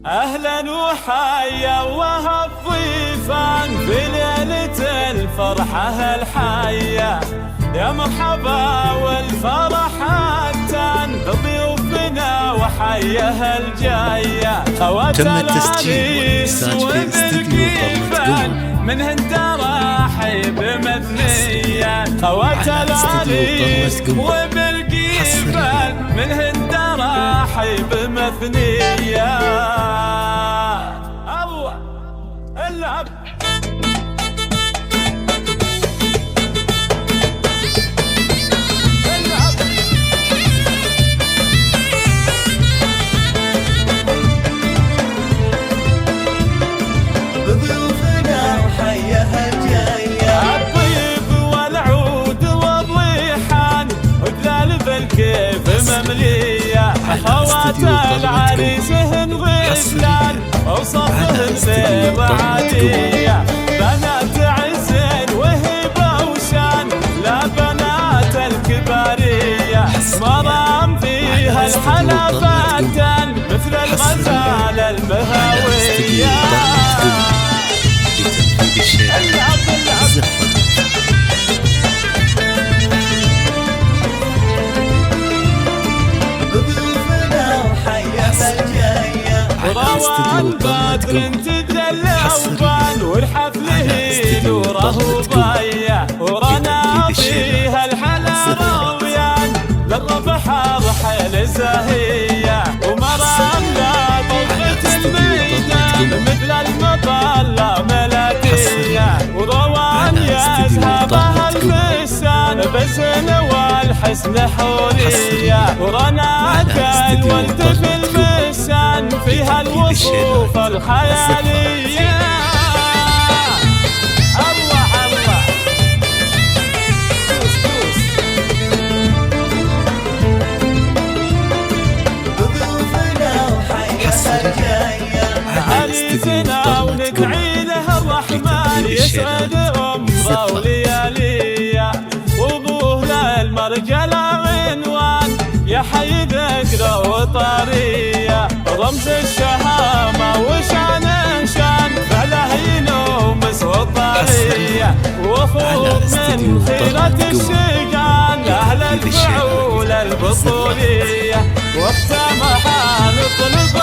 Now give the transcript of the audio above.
أهلا وحيا وهب ضيفان في ليلة الفرحة الحية، يا مرحبا والفرح التان بضيوفنا وحيها الجاية. خوات العريس وبالكيفان منهن تراحيب مثنية، خوات العريس وبالكيفان منهن تراحيب مثنية. الله العب كيف مملية. خوات العريس هن غزلان وصفهن بيض عادية، بنات عز وهبة وشان لا بنات الكبارية. مرام فيها الحلفات مثل الغزال المهاوية. روان بدر تدلعوبان والحفل دوره وضيع، ورانا فيها الحلا راويان للربح رحل زاهية. ومرام لا ضغط الميدان مثل المطلة ملكية، وروان يزهبها الفسان بزن والحسن حورية. ورانا كالولد في المسان فيها الوصوف الخيالية. الله الله عريسنا وندعي له الرحمن يسعد عمره ولياليه، وابوه للمرجل عنوان يا حي ذكره وطريه. رمز الشهامة وشان شان فعله ينومس والطرية، وفوق من خيرة الشجان أهل الفعول البطولية. وقت ما حنطلب